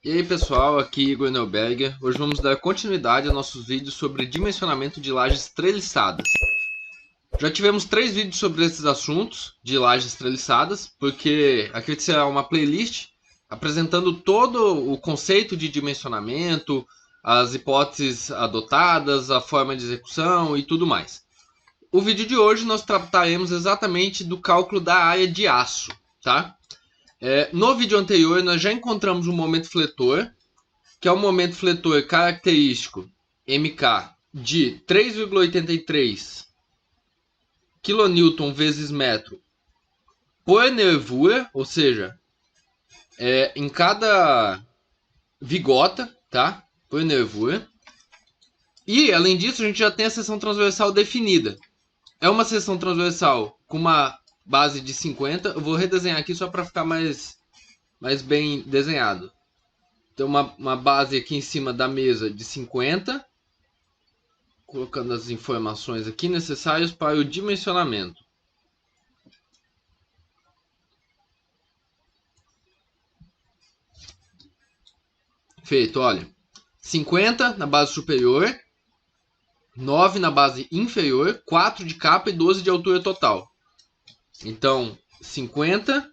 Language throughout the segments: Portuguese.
E aí pessoal, aqui Igor Neuberger. Hoje vamos dar continuidade a nossos vídeos sobre dimensionamento de lajes treliçadas. Já tivemos 3 vídeos sobre esses assuntos de lajes treliçadas, porque aqui será uma playlist apresentando todo o conceito de dimensionamento, as hipóteses adotadas, a forma de execução e tudo mais. O vídeo de hoje nós trataremos exatamente do cálculo da área de aço, tá? No vídeo anterior nós já encontramos um momento fletor, que é um momento fletor característico MK de 3,83 kN vezes metro por nervura, ou seja, em cada vigota, tá? Por nervura. E além disso a gente já tem a seção transversal definida. É uma seção transversal com uma base de 50. Eu vou redesenhar aqui só para ficar mais bem desenhado. Então uma base aqui em cima da mesa de 50, colocando as informações aqui necessárias para o dimensionamento. Feito, olha, 50 na base superior, 9 na base inferior, 4 de capa e 12 de altura total. Então, 50,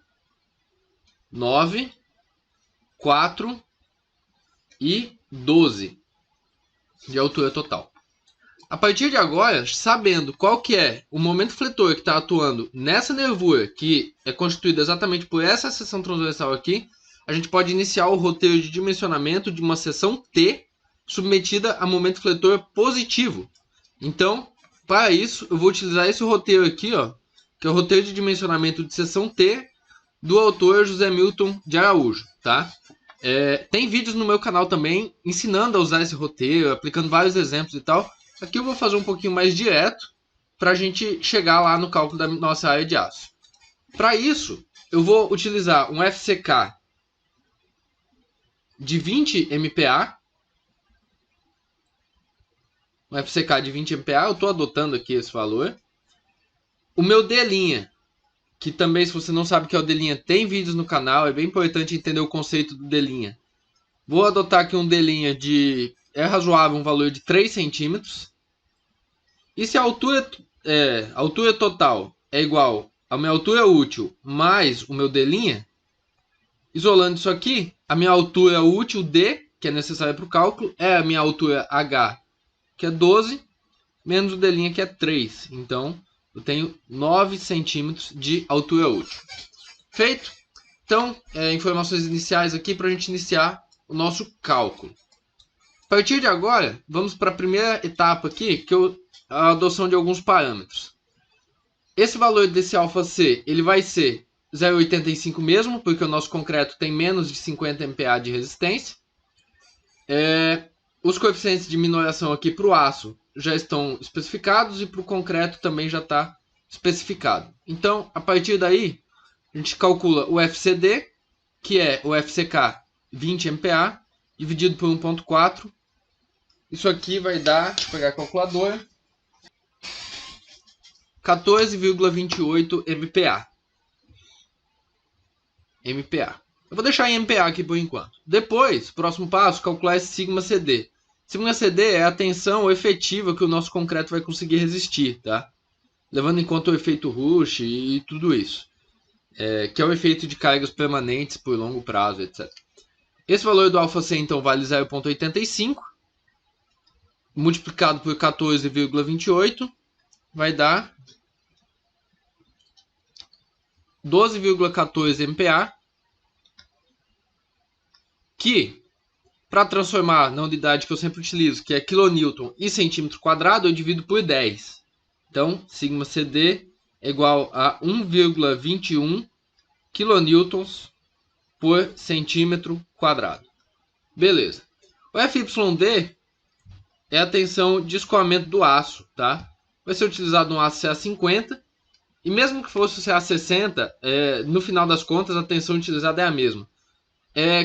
9, 4 e 12 de altura total. A partir de agora, sabendo qual que é o momento fletor que está atuando nessa nervura, que é constituída exatamente por essa seção transversal aqui, a gente pode iniciar o roteiro de dimensionamento de uma seção T submetida a momento fletor positivo. Então, para isso, eu vou utilizar esse roteiro aqui, ó, que é o roteiro de dimensionamento de seção T do autor José Milton de Araújo, tá? Tem vídeos no meu canal também ensinando a usar esse roteiro, aplicando vários exemplos e tal. Aqui eu vou fazer um pouquinho mais direto para a gente chegar lá no cálculo da nossa área de aço. Para isso, eu vou utilizar um FCK de 20 MPa. Um FCK de 20 MPa, eu estou adotando aqui esse valor. O meu D', que também, se você não sabe o que é o D', tem vídeos no canal, é bem importante entender o conceito do D'. Vou adotar aqui um D' de... é razoável, um valor de 3 centímetros. E se a altura total é igual à minha altura útil mais o meu D', isolando isso aqui, a minha altura útil D, que é necessária para o cálculo, é a minha altura H, que é 12, menos o D', que é 3. Então, eu tenho 9 centímetros de altura útil. Feito? Então, informações iniciais aqui para a gente iniciar o nosso cálculo. A partir de agora, vamos para a primeira etapa aqui, que é a adoção de alguns parâmetros. Esse valor desse αc, ele vai ser 0,85 mesmo, porque o nosso concreto tem menos de 50 MPa de resistência. Os coeficientes de minoração aqui para o aço já estão especificados e para o concreto também já está especificado. Então, a partir daí, a gente calcula o FCD, que é o FCK 20 MPa, dividido por 1,4. Isso aqui vai dar, deixa eu pegar a calculadora, 14,28 MPa. Eu vou deixar em MPa aqui por enquanto. Depois, próximo passo, calcular esse sigma CD. Sigma CD é a tensão efetiva que o nosso concreto vai conseguir resistir, tá? Levando em conta o efeito Rush e tudo isso. Que é o efeito de cargas permanentes por longo prazo, etc. Esse valor do αc, então, vale 0,85. Multiplicado por 14,28, vai dar 12,14 MPa, que, para transformar na unidade que eu sempre utilizo, que é kN e centímetro quadrado, eu divido por 10. Então, sigma CD é igual a 1,21 kN por centímetro quadrado. Beleza. O FYD é a tensão de escoamento do aço, tá? Vai ser utilizado um aço CA50, e mesmo que fosse o CA60, no final das contas a tensão utilizada é a mesma.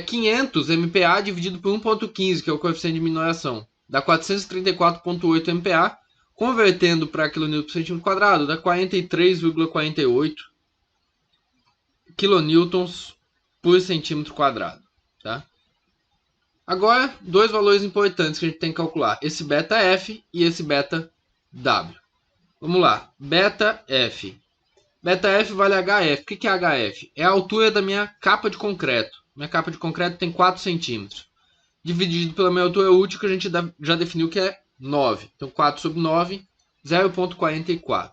500 MPa dividido por 1,15, que é o coeficiente de minoração, dá 434,8 MPa, convertendo para kN por centímetro quadrado, dá 43,48 kN por centímetro quadrado, tá? Agora, dois valores importantes que a gente tem que calcular. Esse beta F e esse beta W. Vamos lá. Beta F. Beta F vale HF. O que é HF? É a altura da minha capa de concreto. Minha capa de concreto tem 4 centímetros. Dividido pela minha altura útil, que a gente já definiu que é 9. Então, 4 sobre 9, 0,44.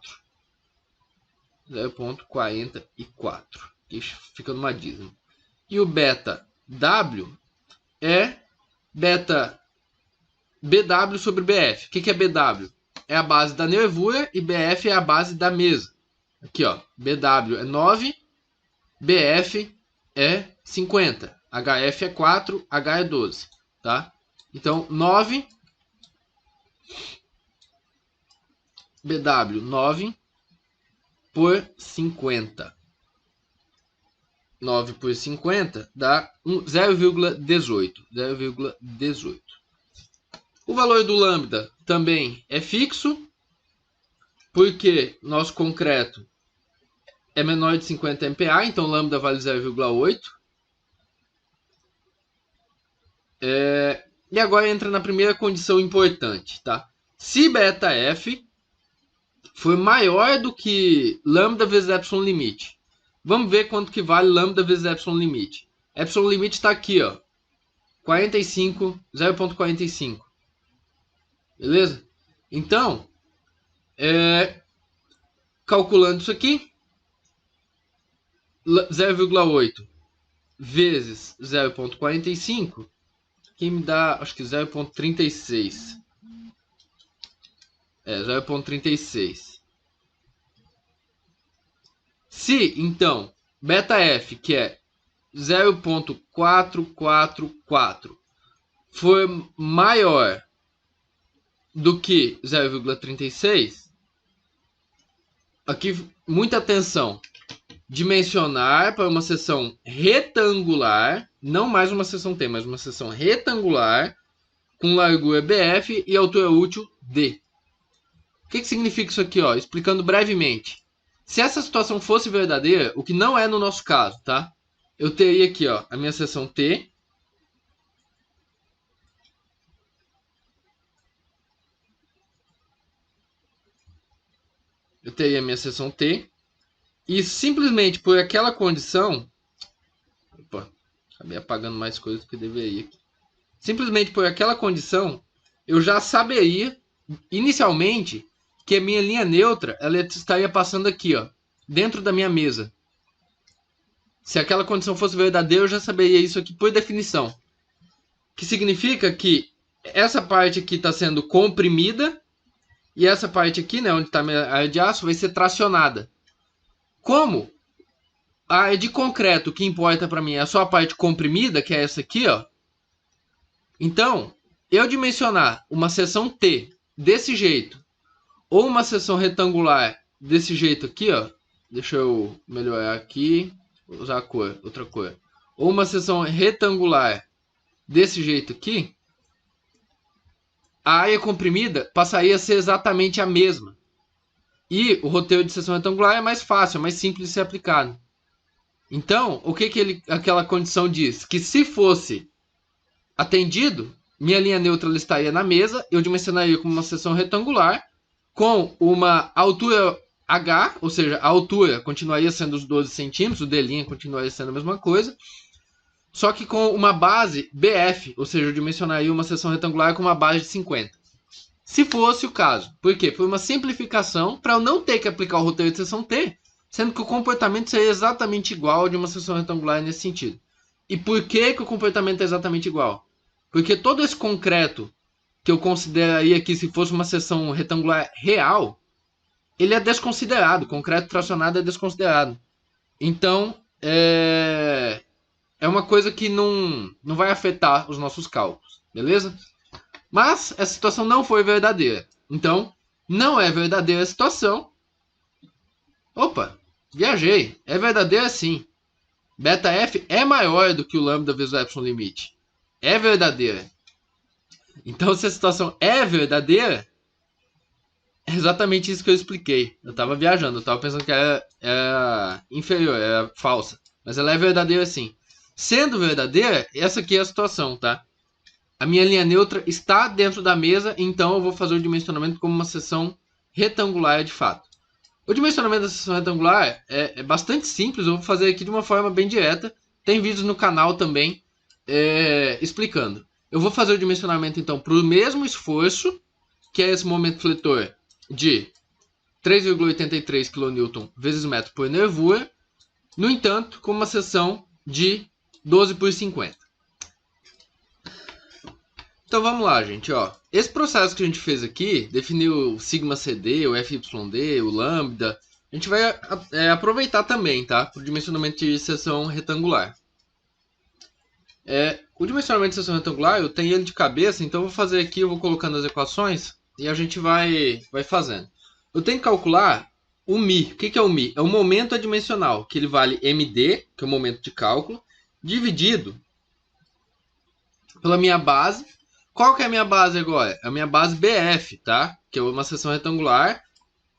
0,44. Isso fica numa dízima. E o beta W é beta BW sobre BF. O que é BW? É a base da nervura e BF é a base da mesa. Aqui, ó, BW é 9, BF é 50, HF é 4, H é 12, tá? Então, 9, BW, 9 por 50. 9 por 50 dá 0,18. 0,18. O valor do lambda também é fixo, porque nosso concreto é menor de 50 MPa, então lambda vale 0,8. E agora entra na primeira condição importante, tá? Se beta F for maior do que lambda vezes epsilon limite, vamos ver quanto que vale lambda vezes epsilon limite. Epsilon limite está aqui, ó, 45, 0,45. Beleza? Então, calculando isso aqui, 0,8 vezes 0,45, que me dá, acho que 0,36. 0,36. Se, então, beta F, que é 0,444, for maior do que 0,36, aqui, muita atenção, dimensionar para uma seção retangular, não mais uma seção T, mas uma seção retangular, com largura BF e altura útil D. O que significa isso aqui, ó? Explicando brevemente. Se essa situação fosse verdadeira, o que não é no nosso caso, tá? Eu teria aqui, ó, a minha seção T. Eu teria a minha seção T. E simplesmente por aquela condição... Opa, acabei apagando mais coisas do que deveria. Simplesmente por aquela condição, eu já saberia, inicialmente, que a minha linha neutra ela estaria passando aqui, ó, dentro da minha mesa. Se aquela condição fosse verdadeira, eu já saberia isso aqui por definição. Que significa que essa parte aqui está sendo comprimida e essa parte aqui, né, onde está a minha área de aço, vai ser tracionada. Como a área de concreto que importa para mim é só a parte comprimida, que é essa aqui, ó. Então, eu dimensionar uma seção T desse jeito ou uma seção retangular desse jeito aqui, ó. Deixa eu melhorar aqui, vou usar a cor, outra cor. Ou uma seção retangular desse jeito aqui, a área comprimida passaria a ser exatamente a mesma. E o roteiro de seção retangular é mais fácil, é mais simples de ser aplicado. Então, o que aquela condição diz? Que se fosse atendido, minha linha neutra estaria na mesa, eu dimensionaria como uma seção retangular, com uma altura H, ou seja, a altura continuaria sendo os 12 centímetros, o D' continuaria sendo a mesma coisa, só que com uma base BF, ou seja, eu dimensionaria uma seção retangular com uma base de 50. Se fosse o caso. Por quê? Foi uma simplificação para eu não ter que aplicar o roteiro de seção T, sendo que o comportamento seria exatamente igual ao de uma seção retangular nesse sentido. E por que o comportamento é exatamente igual? Porque todo esse concreto que eu consideraria que se fosse uma seção retangular real, ele é desconsiderado. Concreto tracionado é desconsiderado. Então, é uma coisa que não vai afetar os nossos cálculos. Beleza? Mas essa situação não foi verdadeira. Então, não é verdadeira a situação. Opa, viajei. É verdadeira sim. Beta F é maior do que o lambda vezes o epsilon limite. É verdadeira. Então, se a situação é verdadeira, é exatamente isso que eu expliquei. Eu estava viajando, eu estava pensando que era inferior, era falsa. Mas ela é verdadeira sim. Sendo verdadeira, essa aqui é a situação, tá? a minha linha neutra está dentro da mesa, então eu vou fazer o dimensionamento como uma seção retangular de fato. O dimensionamento da seção retangular é bastante simples, eu vou fazer aqui de uma forma bem direta. Tem vídeos no canal também explicando. Eu vou fazer o dimensionamento então para o mesmo esforço, que é esse momento fletor de 3,83 kN vezes metro por nervura. No entanto, com uma seção de 12 por 50. Então vamos lá, gente. Ó. Esse processo que a gente fez aqui, definiu o sigma CD, o FYD, o lambda, a gente vai aproveitar também, tá? Para o dimensionamento de seção retangular. O dimensionamento de seção retangular, eu tenho ele de cabeça, então eu vou fazer aqui, eu vou colocando as equações e a gente vai fazendo. Eu tenho que calcular o μ. O que é o μ? É o momento adimensional, que ele vale md, que é o momento de cálculo, dividido pela minha base. Qual que é a minha base agora? A minha base BF, tá? Que é uma seção retangular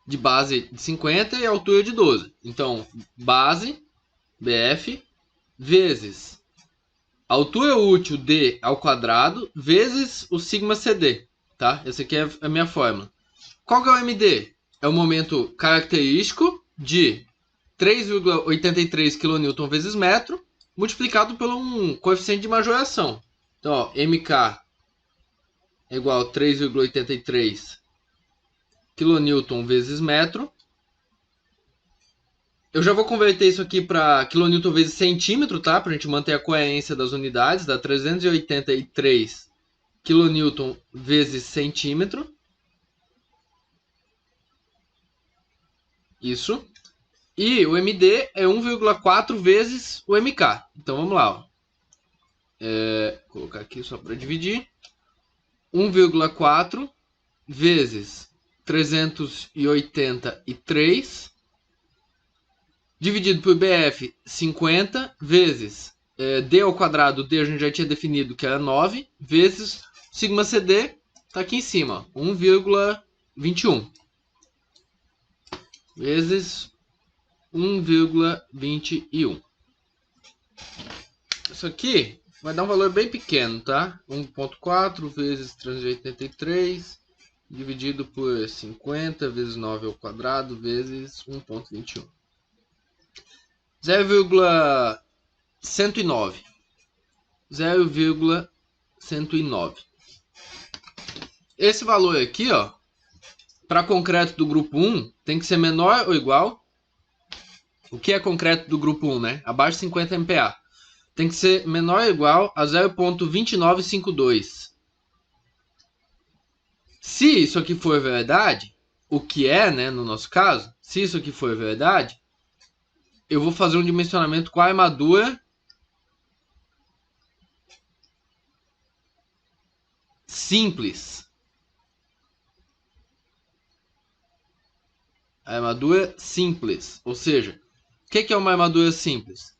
de base de 50 e altura de 12. Então, base BF vezes altura útil D ao quadrado vezes o sigma CD, tá? Essa aqui é a minha fórmula. Qual que é o MD? É o momento característico de 3,83 kN vezes metro, multiplicado por um coeficiente de majoração. Então, ó, MK é igual a 3,83 kN vezes metro. Eu já vou converter isso aqui para kN vezes centímetro, tá? Para a gente manter a coerência das unidades. Dá 383 kN vezes centímetro. Isso. E o MD é 1,4 vezes o MK. Então vamos lá. Ó. Vou colocar aqui só para dividir. 1,4 vezes 383 dividido por BF 50 vezes D ao quadrado. D a gente já tinha definido que era 9 vezes sigma CD, está aqui em cima, 1,21 vezes 1,21. Isso aqui vai dar um valor bem pequeno, tá? 1,4 vezes 383 dividido por 50 vezes 9 ao quadrado vezes 1,21. 0,109. 0,109. Esse valor aqui, ó, para concreto do grupo 1, tem que ser menor ou igual. O que é concreto do grupo 1, né? Abaixo de 50 MPa. Tem que ser menor ou igual a 0,2952. Se isso aqui for verdade, o que é, né, no nosso caso, se isso aqui for verdade, eu vou fazer um dimensionamento com a armadura simples. A armadura simples. Ou seja, o que é uma armadura simples?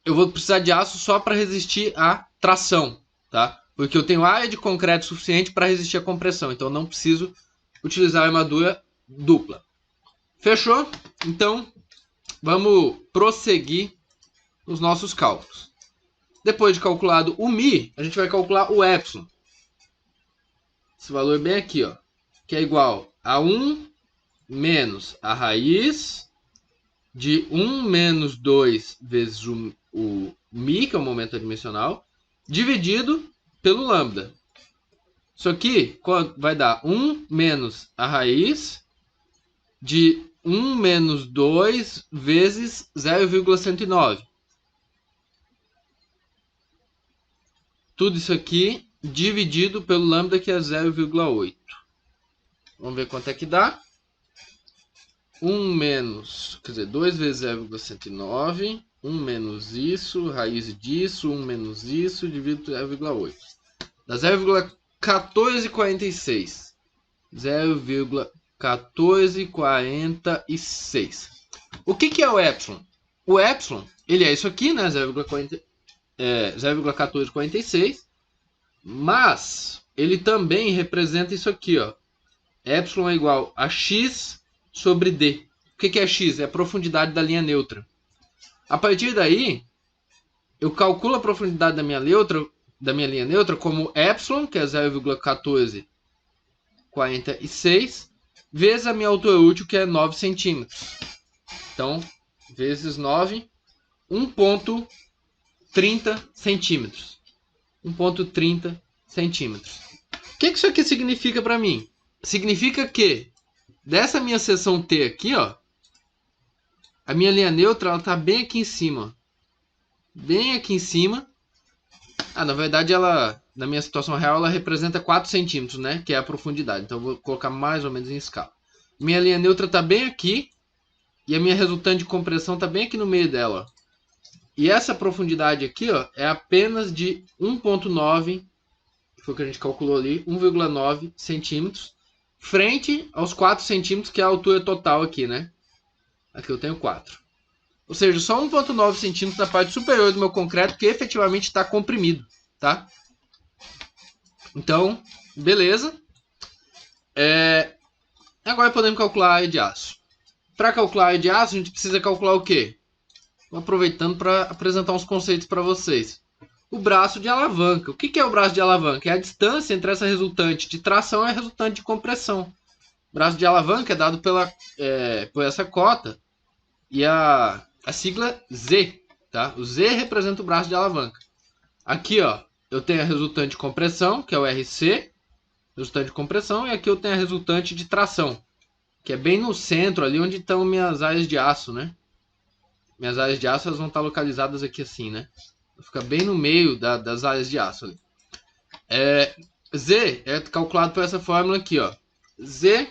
Eu vou precisar de aço só para resistir à tração, tá? Porque eu tenho área de concreto suficiente para resistir à compressão. Então eu não preciso utilizar a armadura dupla. Fechou? Então, vamos prosseguir nos nossos cálculos. Depois de calculado o μ, a gente vai calcular o epsilon. Esse valor bem aqui, ó, que é igual a 1 menos a raiz de 1 menos 2 vezes o μ, que é o momento adimensional, dividido pelo lambda. Isso aqui vai dar 1 menos a raiz de 1 menos 2 vezes 0,109. Tudo isso aqui dividido pelo lambda, que é 0,8. Vamos ver quanto é que dá. 1 menos, quer dizer, 2 vezes 0,109. 1 menos isso, raiz disso, 1 menos isso, dividido por 0,8. Dá 0,1446. 0,1446. O que é o epsilon? O epsilon, ele é isso aqui, né? 0,1446. Mas ele também representa isso aqui, ó. Epsilon é igual a x sobre d. O que é x? É a profundidade da linha neutra. A partir daí, eu calculo a profundidade da minha da minha linha neutra como epsilon, que é 0,1446, vezes a minha altura útil, que é 9 centímetros. Então, vezes 9, 1,30 centímetros. 1,30 centímetros. O que isso aqui significa para mim? Significa que dessa minha seção T aqui, ó, a minha linha neutra ela tá bem aqui em cima. Bem aqui em cima. Na verdade, ela, na minha situação real, ela representa 4 centímetros, né? Que é a profundidade. Então, eu vou colocar mais ou menos em escala. Minha linha neutra está bem aqui. E a minha resultante de compressão está bem aqui no meio dela. Ó. E essa profundidade aqui, ó, é apenas de 1,9, que foi o que a gente calculou ali, 1,9 centímetros, frente aos 4 centímetros, que é a altura total aqui, né? Aqui eu tenho 4. Ou seja, só 1,9 centímetros na parte superior do meu concreto que efetivamente está comprimido, tá? Então, beleza. Agora podemos calcular a área de aço. Para calcular a área de aço, a gente precisa calcular o quê? Estou aproveitando para apresentar uns conceitos para vocês. O braço de alavanca. O que é o braço de alavanca? É a distância entre essa resultante de tração e a resultante de compressão. O braço de alavanca é dado por essa cota e a sigla Z, tá? O Z representa o braço de alavanca. Aqui, ó, eu tenho a resultante de compressão, que é o RC, resultante de compressão, e aqui eu tenho a resultante de tração, que é bem no centro, ali onde estão minhas áreas de aço, né? Minhas áreas de aço elas vão estar localizadas aqui assim, né? Fica bem no meio das áreas de aço ali. Z é calculado por essa fórmula aqui, ó. Z,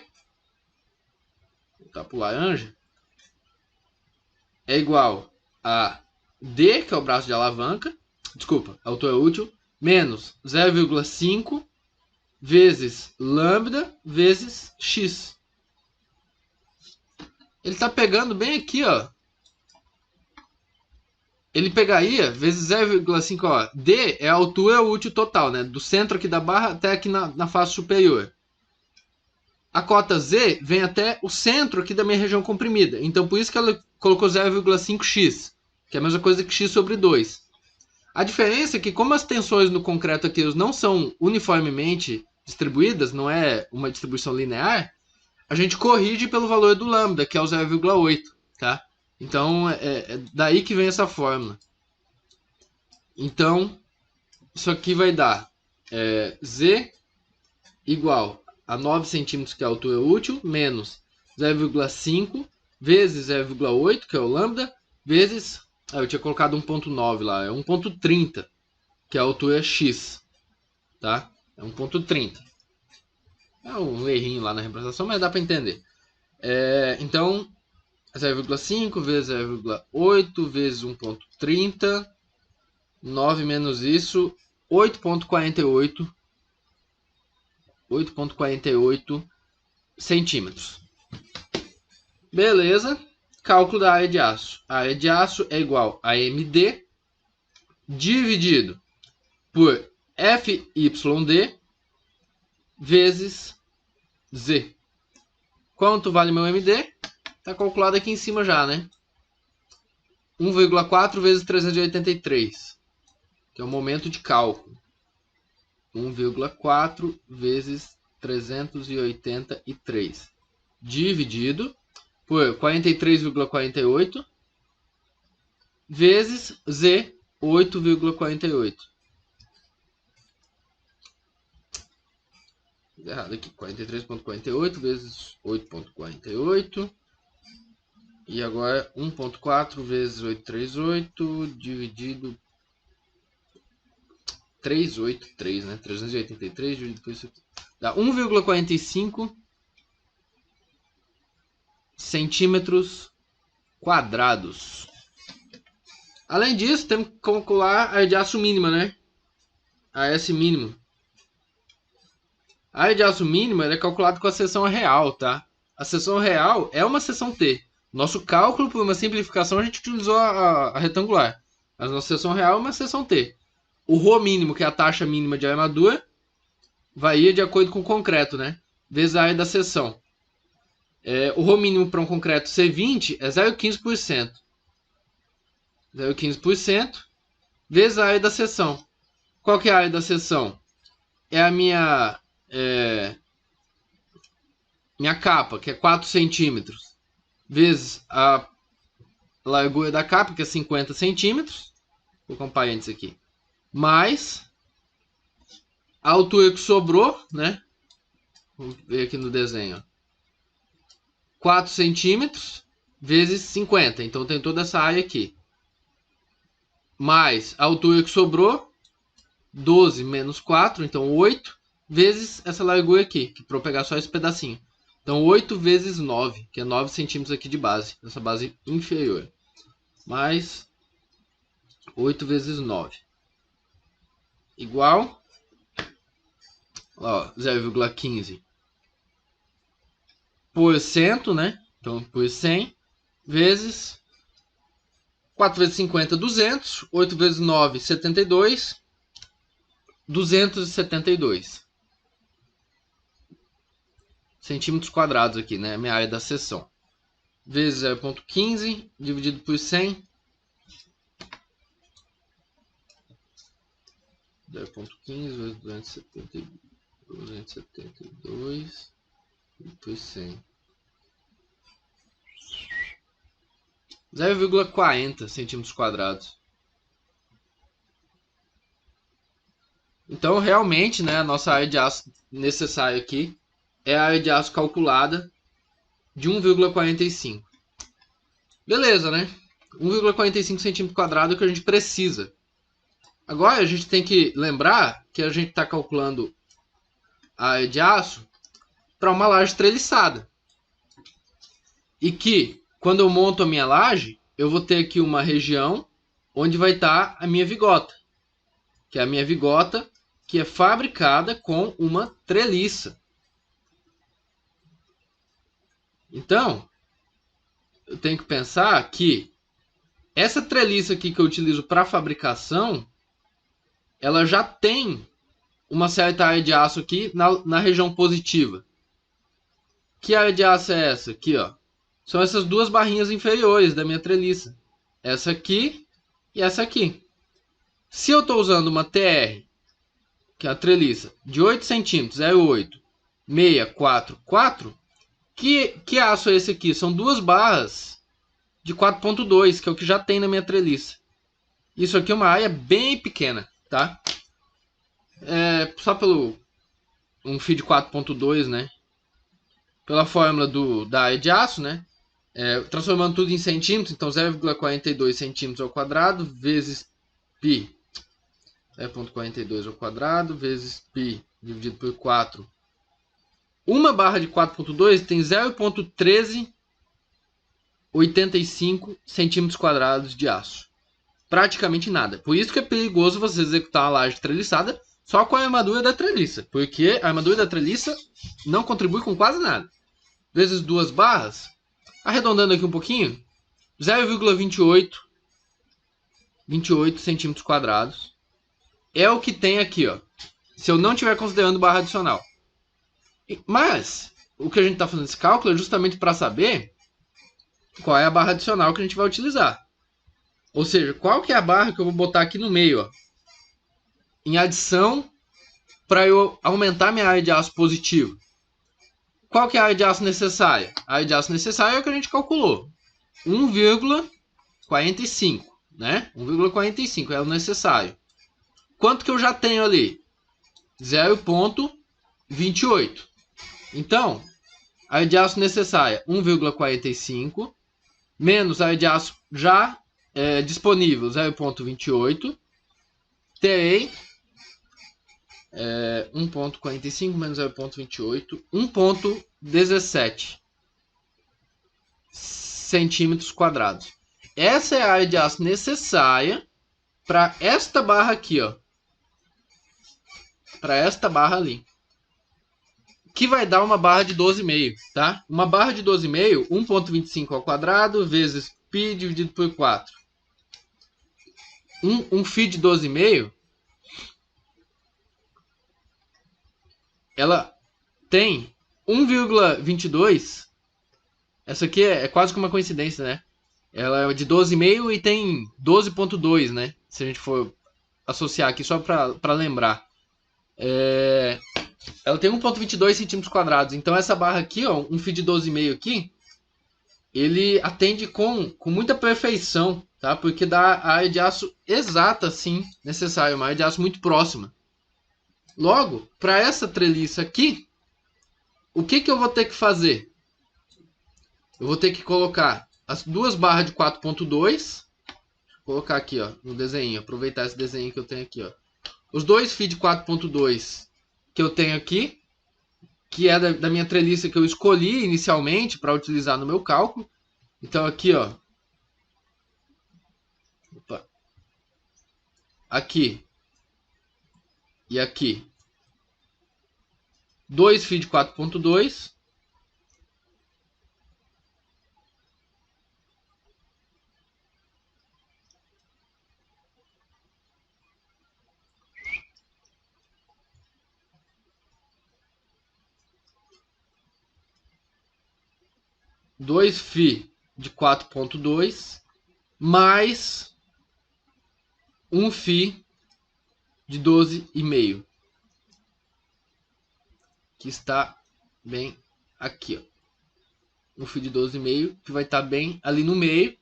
vou botar para o laranja, é igual a D, que é o braço de alavanca, desculpa, altura útil, menos 0,5 vezes lambda vezes x. Ele está pegando bem aqui, ó. Ele pegaria vezes 0,5, ó. D é a altura útil total, né? Do centro aqui da barra até aqui na face superior. A cota Z vem até o centro aqui da minha região comprimida. Então, por isso que ela colocou 0,5x, que é a mesma coisa que x sobre 2. A diferença é que, como as tensões no concreto aqui não são uniformemente distribuídas, não é uma distribuição linear, a gente corrige pelo valor do lambda, que é o 0,8, tá? Então, é daí que vem essa fórmula. Então, isso aqui vai dar Z igual a 9 centímetros, que é a altura útil, menos 0,5 vezes 0,8, que é o lambda, vezes... eu tinha colocado 1,9 lá, é 1,30, que é a altura x, tá? É 1,30. É um errinho lá na representação, mas dá para entender. Então, 0,5 vezes 0,8 vezes 1,30, 9 menos isso, 8,48 centímetros. Beleza. Cálculo da área de aço. A área de aço é igual a MD dividido por FYD vezes Z. Quanto vale meu MD? Está calculado aqui em cima já, né? 1,4 vezes 383, que é o momento de cálculo. 1,4 vezes 383 dividido por 43,48 vezes Z, 8,48. Errado aqui, 43,48 vezes 8,48. E agora 1,4 vezes 838 dividido 383, né? 383 dividido por isso aqui. Dá 1,45 centímetros quadrados. Além disso, temos que calcular a área de aço mínima, né? A S mínimo. A área de aço mínima é calculada com a seção real, tá? A seção real é uma seção T. Nosso cálculo, por uma simplificação, a gente utilizou a retangular. Mas nossa seção real é uma seção T. O ρ mínimo, que é a taxa mínima de armadura, varia de acordo com o concreto, né? Vezes a área da seção. O ρ mínimo para um concreto C20 é 0,15%. 0,15% vezes a área da seção. Qual que é a área da seção? É a minha capa, que é 4 centímetros, vezes a largura da capa, que é 50 centímetros. Vou colocar um parênteses aqui. Mais a altura que sobrou, né? Vamos ver aqui no desenho. 4 centímetros vezes 50. Então tem toda essa área aqui. Mais a altura que sobrou, 12 menos 4, então 8, vezes essa largura aqui, que para eu pegar só esse pedacinho. Então 8 vezes 9, que é 9 centímetros aqui de base, essa base inferior. Mais 8 vezes 9. Igual, 0,15 por cento, né? Então, por 100, vezes 4 vezes 50, 200. 8 vezes 9, 72. 272 centímetros quadrados aqui, né? Minha área da seção. Vezes 0,15 dividido por 100. 0,15 vezes 272 por 100. 0,40 centímetros quadrados. Então, realmente, né, a nossa área de aço necessária aqui é a área de aço calculada de 1,45. Beleza, né? 1,45 centímetros quadrados é o que a gente precisa. Agora, a gente tem que lembrar que a gente está calculando a área de aço para uma laje treliçada. E que, quando eu monto a minha laje, eu vou ter aqui uma região onde vai estar a minha vigota. Que é a minha vigota que é fabricada com uma treliça. Então, eu tenho que pensar que essa treliça aqui que eu utilizo para fabricação, ela já tem uma certa área de aço aqui na região positiva. Que área de aço é essa? Aqui, ó. São essas duas barrinhas inferiores da minha treliça. Essa aqui e essa aqui. Se eu estou usando uma TR, que é a treliça, de 8 centímetros, 0,8, 644, que aço é esse aqui? São duas barras de 4,2, que é o que já tem na minha treliça. Isso aqui é uma área bem pequena, tá? Só pelo um fio de 4,2, né? Pela fórmula da área de aço, né? Transformando tudo em centímetros, então 0,42 centímetros ao quadrado vezes π. 0,42 ao quadrado vezes π dividido por 4. Uma barra de 4,2 tem 0,1385 centímetros quadrados de aço. Praticamente nada. Por isso que é perigoso você executar uma laje treliçada só com a armadura da treliça. Porque a armadura da treliça não contribui com quase nada. Vezes duas barras, arredondando aqui um pouquinho, 0,28 centímetros quadrados. É o que tem aqui, ó. Se eu não estiver considerando barra adicional. Mas, o que a gente está fazendo esse cálculo é justamente para saber qual é a barra adicional que a gente vai utilizar. Ou seja, qual que é a barra que eu vou botar aqui no meio, ó, em adição para eu aumentar minha área de aço positivo. Qual que é a área de aço necessária? A área de aço necessária é o que a gente calculou. 1,45, né? 1,45 é o necessário. Quanto que eu já tenho ali? 0,28. Então, a área de aço necessária, 1,45, menos a área de aço já disponível, 0,28. Terei 1,45 menos 0,28, 1,17 centímetros quadrados. Essa é a área de aço necessária para esta barra aqui, ó. Para esta barra ali. Que vai dar uma barra de 12,5, tá? Uma barra de 12,5, 1,25 ao quadrado vezes π dividido por 4. Um φ de 12,5, ela tem 1,22. Essa aqui é quase que uma coincidência, né? Ela é de 12,5 e tem 12,2, né? Se a gente for associar aqui só para lembrar. Ela tem 1,22 centímetros quadrados. Então essa barra aqui, ó, um fio de 12,5 aqui, ele atende com muita perfeição, tá? Porque dá a área de aço exata, sim, necessária, uma área de aço muito próxima. Logo, para essa treliça aqui, o que eu vou ter que fazer? Eu vou ter que colocar as duas barras de 4,2. Vou colocar aqui, ó, no desenho, aproveitar esse desenho que eu tenho aqui, ó. Os dois fios de 4,2 que eu tenho aqui, que é da minha treliça que eu escolhi inicialmente para utilizar no meu cálculo. Então aqui, ó. Opa. Aqui. E aqui. Dois fios de 4,2. Dois fios de 4,2 mais um fio de 12,5, que está bem aqui, ó. Um fio de 12,5 que vai estar bem ali no meio,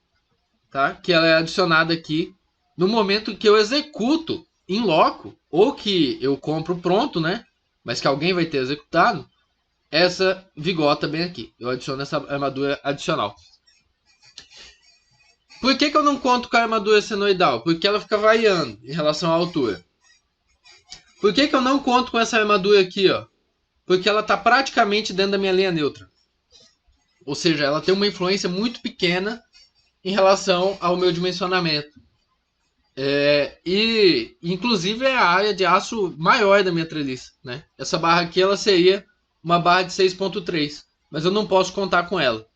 tá? Que ela é adicionada aqui no momento que eu executo em loco, ou que eu compro pronto, né? Mas que alguém vai ter executado essa vigota bem aqui. Eu adiciono essa armadura adicional. Por que eu não conto com a armadura senoidal? Porque ela fica variando em relação à altura. Por que eu não conto com essa armadura aqui, ó? Porque ela está praticamente dentro da minha linha neutra. Ou seja, ela tem uma influência muito pequena em relação ao meu dimensionamento. E inclusive é a área de aço maior da minha treliça, né? Essa barra aqui ela seria uma barra de 6,3, mas eu não posso contar com ela,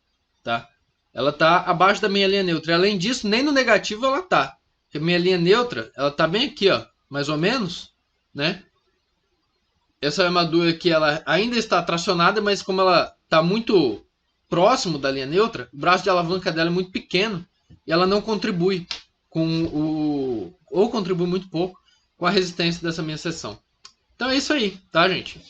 tá? Ela está abaixo da minha linha neutra. E, além disso, nem no negativo ela tá. Porque a minha linha neutra, ela tá bem aqui, ó, mais ou menos, né? Essa armadura aqui, ela ainda está tracionada, mas como ela está muito próximo da linha neutra, o braço de alavanca dela é muito pequeno e ela não contribui ou contribui muito pouco com a resistência dessa minha seção. Então é isso aí, tá, gente?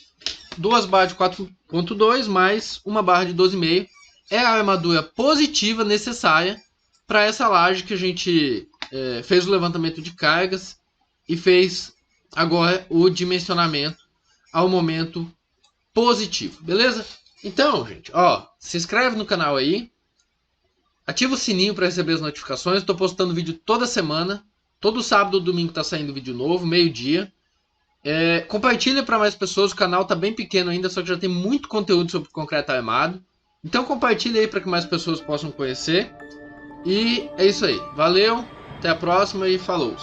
Duas barras de 4,2 mais uma barra de 12,5 é a armadura positiva necessária para essa laje que a gente fez o levantamento de cargas e fez agora o dimensionamento ao momento positivo, beleza? Então, gente, ó, se inscreve no canal aí, ativa o sininho para receber as notificações. Estou postando vídeo toda semana, todo sábado ou domingo tá saindo vídeo novo, meio-dia. Compartilha para mais pessoas, o canal tá bem pequeno ainda, só que já tem muito conteúdo sobre concreto armado. Então compartilha aí para que mais pessoas possam conhecer. E é isso aí, valeu, até a próxima e falou!